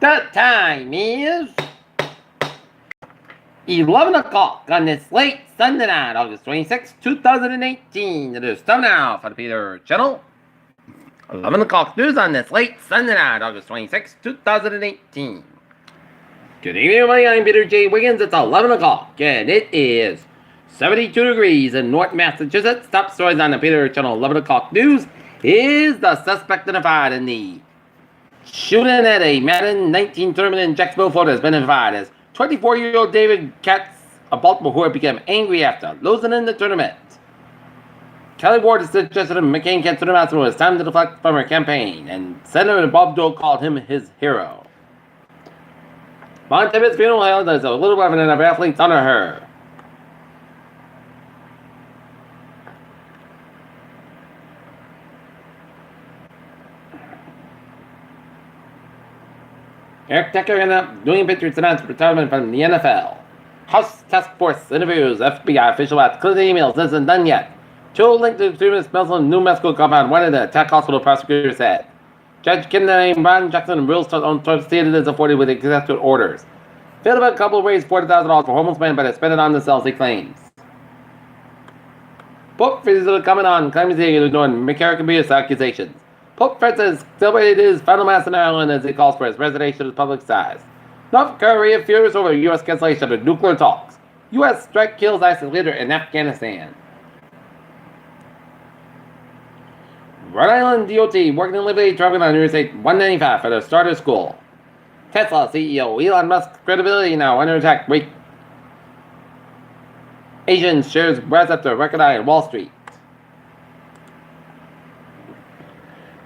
The time is 11 o'clock on this late Sunday night, August 26, 2018. It is time now for the Peter Channel. 11 o'clock news on this late Sunday night, August 26, 2018. Good evening, everybody. I'm Peter J. Wiggins. It's 11 o'clock, and it is 72 degrees in North Massachusetts. Top stories on the Peter Channel 11 o'clock news is the suspect identified in the shooting at a Madden 19 tournament in Jacksonville, Florida has been identified as 24-year-old David Katz of Baltimore, who had become angry after losing in the tournament. Kelly Ward has suggested McCain consider Massimo it was time to deflect from her campaign, and Senator Bob Dole called him his hero. Montevid's funeral held as a little weapon of athletes honor her. Eric Decker ended up doing Patriots announced retirement from the NFL. House Task Force interviews FBI official at clear the emails isn't done yet. Two linked to extremist Muslim New Mexico compound wanted to attack hospital, prosecutor said. Judge Kennedy Ron Jackson rules on stated is afforded with executive orders. Failed about a couple raised $40,000 for homeless man, but spent it on themselves, he claims. Pope Francis coming on, claims he ignored McCarrick abuse accusations. Pope Francis celebrated his final mass in Ireland as he calls for his resignation to public size. North Korea furious over U.S. cancellation of nuclear talks. U.S. strike kills ISIS leader in Afghanistan. Rhode Island DOT working in Liberty traveling on Interstate 195 for the starter school. Tesla CEO Elon Musk's credibility now under attack. Asian shares rise up to a record high on Wall Street.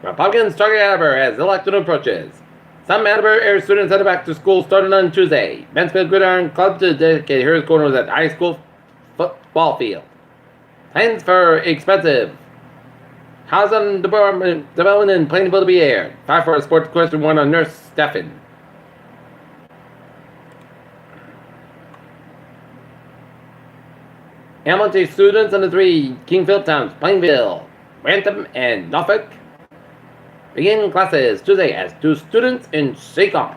Republicans target Attleboro as election approaches. Some Attleboro area students headed back to school starting on Tuesday. Mansfield Gridiron Club to dedicate Harris Corners at high school football field. Plans for expensive housing development in Plainville to be aired. 5 for a sports question, 1 on nurse staffing. Hamilton students in the 3 King Philip towns, Plainville, Grantham, and Norfolk, begin classes Tuesday as 2 students in Seekonk.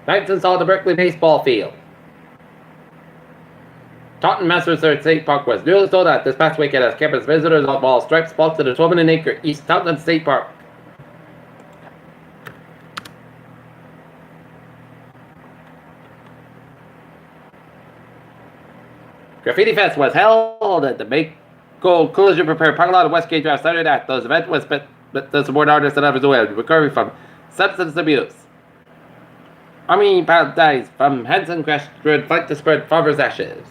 Knights installed the Berkeley baseball field. Taunton Massachusetts State Park was newly sold out this past weekend as campus visitors of all stripes flocked to the 12-acre East Taunton State Park. Graffiti Fest was held at the Mako Collision Prepared Parking Lot of Westgate Drive Saturday night. Those event was spent to support artists and others who are recovering from substance abuse. Army pilot dies from Hanson crash during flight to spread father's ashes.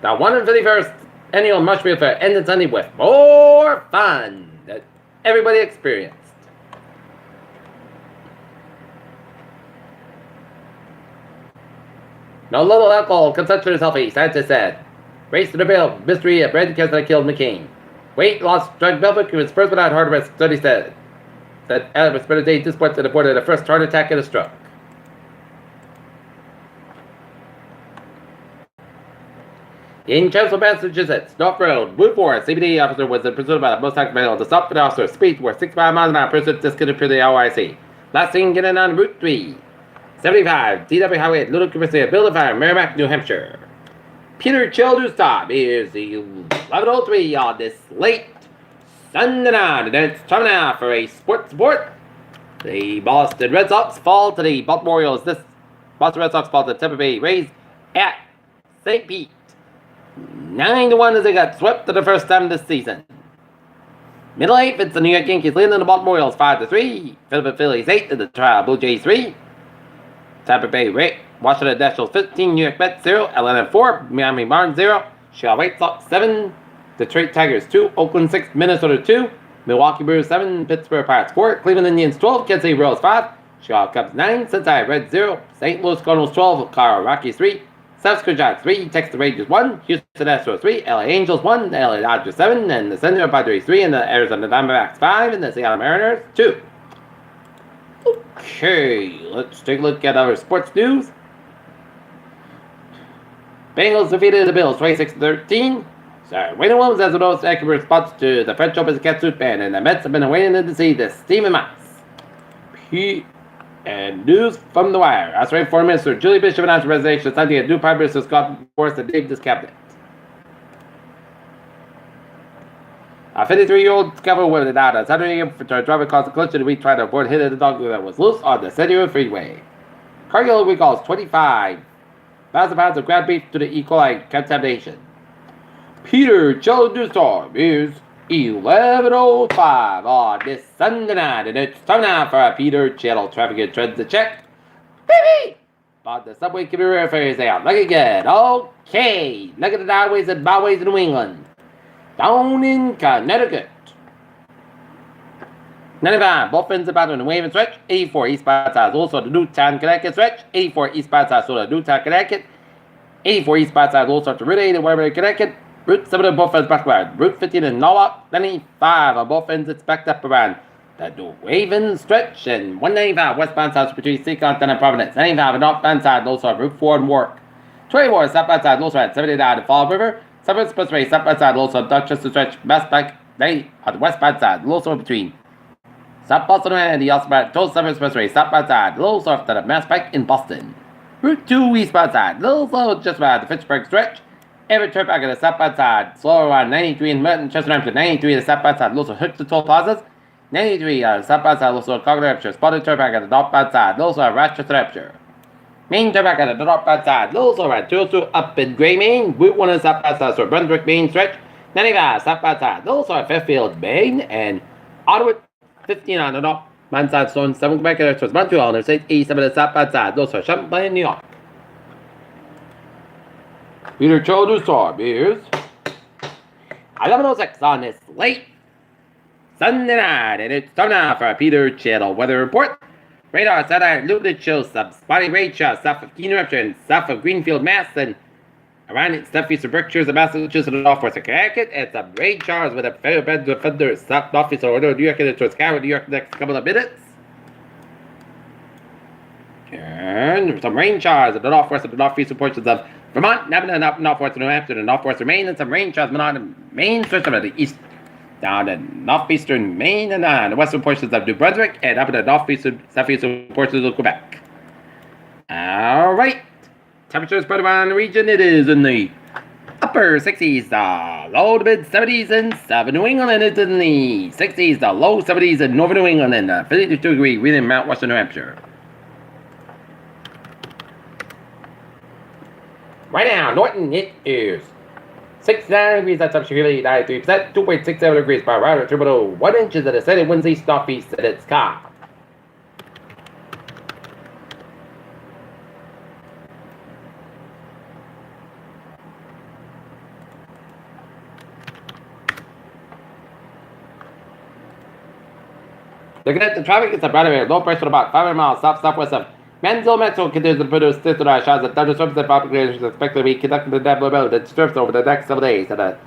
The 151st annual Marshfield Fair ended Sunday with more fun that everybody experienced. No little alcohol consumption is healthy, scientists said. Race to the veil, mystery of bread cancer that killed McCain. Weight loss drug Belvic was first without heart arrest, study said. That Adam spent a day disappointed and reported a first heart attack and a stroke. In Chancellor, Massachusetts, North Road, Woodford, CBD officer was in pursuit by a motorcycle vehicle to stop the officer. Speed were 65 miles an hour, pursuit discontinued for the RYC. Last seen getting on Route 3. 75, DW Highway at Little Commercial, Building Fire, Merrimack, New Hampshire. Peter Childers' time is the 11:03 on this late Sunday night, and it's time now for a sports report. The Boston Red Sox fall to the Baltimore Orioles. Boston Red Sox fall to Tampa Bay Rays at St. Pete. 9-1 as they got swept for the first time this season. Middle 8th, it's the New York Yankees leading the Baltimore Orioles 5-3. Philadelphia Phillies 8 to the Toronto Blue Jays 3. Tampa Bay Washington Nationals 15, New York Mets 0, Atlanta 4, Miami Marlins 0, Chicago White Sox 7, Detroit Tigers 2, Oakland 6, Minnesota 2, Milwaukee Brewers 7, Pittsburgh Pirates 4, Cleveland Indians 12, Kansas City Royals 5, Chicago Cubs 9, Cincinnati Reds 0, St. Louis Cardinals 12, Colorado Rockies 3, San Francisco Giants 3, Texas Rangers 1, Houston Astros 3, LA Angels 1, LA Dodgers 7, and the San Diego Padres 3, and the Arizona Diamondbacks 5, and the Seattle Mariners 2. Okay, let's take a look at our sports news. Bengals defeated the Bills 26-13. So, Wayne Williams has the most accurate response to the French Open's catsuit ban, and the Mets have been waiting to see the steaming Mouse. And news from the wire. Australian Foreign Minister Julie Bishop announced her resignation, citing a new Prime Minister Scott Morrison to name this cabinet. A 53-year-old couple were denied on Saturday after a driver caused a collision the week trying to avoid hitting the dog that was loose on the Senior Freeway. Cargill recalls 25,000 pounds of ground beef to the E. coli contamination. Peter Cello Newstorm is 11:05 on this Sunday night, and it's time now for a Peter Channel traffic and transit check. Beep! But the subway can be referred out. Look again. Okay. Look at the highways and byways in New England. Down in Connecticut. 95, both ends about on the Wave and Stretch. 84 eastbound side, also the Newtown, Connecticut stretch. 84 eastbound side, so the Newtown, Connecticut. 84 eastbound side, also to Route 8 in Waverly, Connecticut. Route 7 on both ends back around. Route 15 in Norwalk. 95 on both ends, it's backed up around the New Haven stretch. And 195 westbound side between Seacon and Providence. 95 on northbound side, also on Route 4 and Warwick. 24 southbound side, also at 79 in Fall River. 7 Expressway, southbound side, also on Dorchester stretch. Westbound, 90 on the westbound side, also between South Boston and the Osborne Toll 7 Expressway, southbound side, little south of the Mass Pike in Boston. Route 2 eastbound side, little slow just around the Fitchburg stretch. Every trip back on the southbound side, slow around 93 in Merton, Chester, Hampshire, 93 on the southbound side, little hit the toll plazas. 93 on the southbound side, little Concord, Hampshire, spotted turn back on the northbound side, little Rochester, Hampshire. Main turn back on the northbound side, little around 202 up in Gray, Maine. Route 1 on the southbound side, so Brunswick, Maine stretch. 95 southbound side, little Fairfield, Maine, and Ottawa. 15 on the northbound side, Stone 7 Quebec, and towards Montreal, and 87 on the southbound side, those are Champlain, New York. Peter Childers Storm is 11:06 on this late Sunday night, and it's time now for a Peter Channel weather report. Radar satellite luminance shows some spotty rain showers south of Keene, New Hampshire, and south of Greenfield, Mass, and around its southeastern Berkshires and Massachusetts and northwest of Connecticut, and some rain showers with a fair bed of thunder south northeast of New York and towards Canada, New York, the next couple of minutes. And some rain showers in the northwest and the northeastern portions of Vermont, and northwest of New Hampshire, and northwest of Maine, and some rain showers on the Maine stretch of the east, down in northeastern Maine, and the western portions of New Brunswick, and up in the northeastern, southeastern portions of Quebec. All right. Temperature spread around the region. It is in the upper 60s, low to mid 70s in southern New England, and it's in the 60s, the low 70s in northern New England, and 52-degree within Mount Western New Hampshire. Right now, Norton, it is 69 degrees, that's temperature humidity 93%, 2.67 degrees by around 1 inches at a steady winds east northeast, and it's calm. Looking at the traffic, it's a bright area, low pressure about 500 miles southwest of Mansell, Metro continues to produce thunderstorms and thunderstorms and populations expected to be conducted in that low that strips over the next 7 days. And a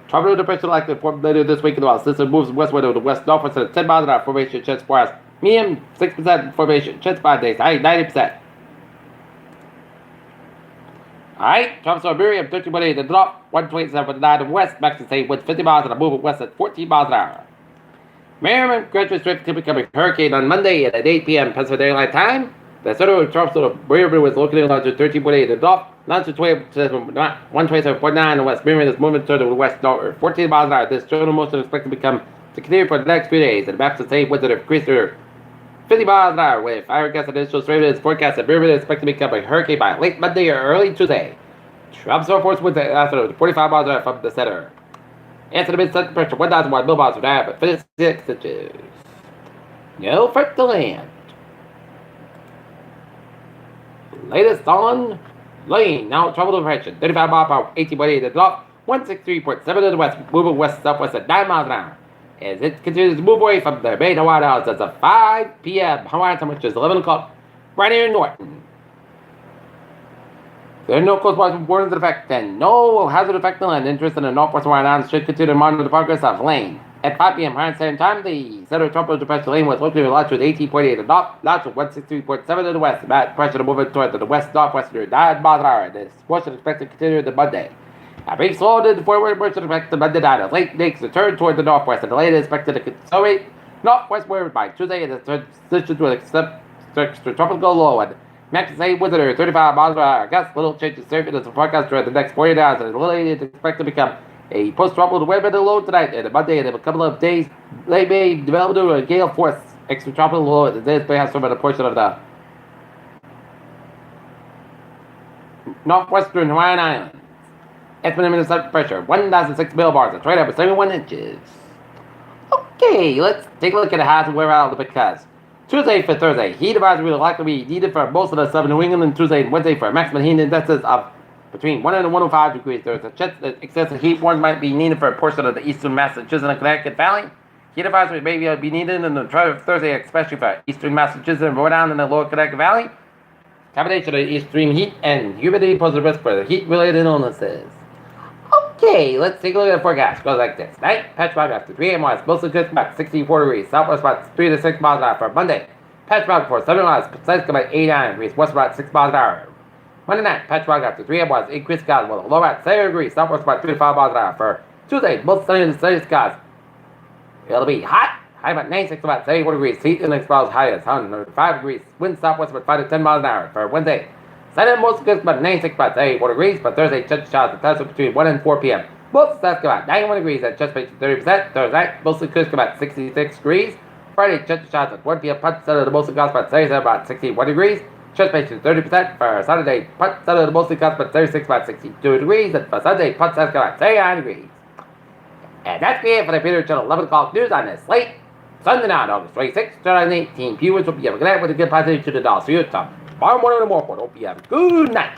tropical depression likely to form later this week in the while system moves westward to the west northwest at 10 miles an hour formation, chance for us. Medium 6% formation, chance 5 days, high 90%. Alright, tropical Miriam 13.8 the drop, 127.9 west, max to stay with 50 miles and a movement west at 14 miles an hour. Merriman graduates drift to become a hurricane on Monday at 8 p.m. Pacific Daylight Time. The center of tropical Merriman was located on longitude 13.8 the drop, longitude 127.9 in west. Merriman is moving to the west north 14 miles an hour. This general motion is expected to continue for the next few days, and the maps to stay with it increase to 50 miles an hour with higher gas and initial straight is forecast that Merriman is expected to become a hurricane by late Monday or early Tuesday. Tropical force winds after 45 miles an hour from the center. Answer the mid-central pressure 1,001 millimeters of diameter, 56 inches. No fret to land. Latest on Lane, now trouble direction, 35 miles per hour, 18.8 the drop, 163.7 to the west, moving west-southwest at 9 miles an hour. As it continues to move away from the main Hawaii Islands as of 5 p.m. Hawaii time, which is 11 o'clock, right here in Norton. There are no coast warnings in effect, and no hazard effect on land. Interest in the northwest Hawaii Islands should continue to monitor the progress of Lane. At 5 p.m. Hard Standard Time, the center of tropical depression lane was located with latitude 18.8 to north, latitude 163.7 to the west. About pressure moving toward the west northwestern 9 miles an hour. This force is expected to continue the Monday. A brief slow in the forward motion expected Monday night. As late makes a turn toward the northwest, and the late is expected to accelerate northwestward by Tuesday, and the transition to an extratropical low. And next day, with 35 miles per hour. Gust little changes surface as the forecast during the next 40 hours, and the late is expected to become a post-tropical wind low tonight, and Monday, and in a couple of days, they may develop into a gale force extratropical low. The days may have some of the portion of the northwestern Hawaiian Islands. Estimated intercept pressure 1,006 millibars, and 71 inches. Okay, let's take a look at the highs and wear out the because Tuesday for Thursday, heat advisory will likely be needed for most of the southern New England, and Tuesday and Wednesday for a maximum heat indexes of between 100 and 105 degrees. There's a chance that excessive heat warnings might be needed for a portion of the eastern Massachusetts and Connecticut Valley. Heat advisory may be needed in the Thursday, especially for eastern Massachusetts and Rhode Island and the lower Connecticut Valley. Combination of extreme heat and humidity poses a risk for heat-related illnesses. Okay, let's take a look at the forecast. It goes like this. Night, patch fog after 3 a.m. west, mostly good about 64 degrees. Southwest about 3 to 6 miles an hour for Monday. Patch fog for 7 miles, precise about 89 degrees, west about 6 miles an hour. Monday night, patch fog after 3 a.m. west, increased skies with a low at 7 degrees, southwest about 3 to 5 miles an hour. For Tuesday, most sunny and sunny skies. It'll be hot, high about 96, about 74 degrees. Heat index clouds high as 105 degrees. Wind southwest about 5 to 10 miles an hour. For Wednesday, sunny and most good, about 96, about 74 degrees. For Thursday, chance of showers at between 1 and 4 p.m. Most skies about 91 degrees at just 30%. Thursday night, mostly crisp about 66 degrees. Friday, chance of showers at 1 p.m. Punch set of the mostly clouds about 37, about 61 degrees. Chance of 30%. For Saturday, punch set of the mostly clouds about 36, about 62 degrees. And for Sunday, punch set about 39 degrees. And that's it for the Peter Channel 11 o'clock news on this late Sunday night, August 26, 2018. Viewers, hope you have a good night with a good positive to the dollar. See you tomorrow morning or more. Hope you have a good night.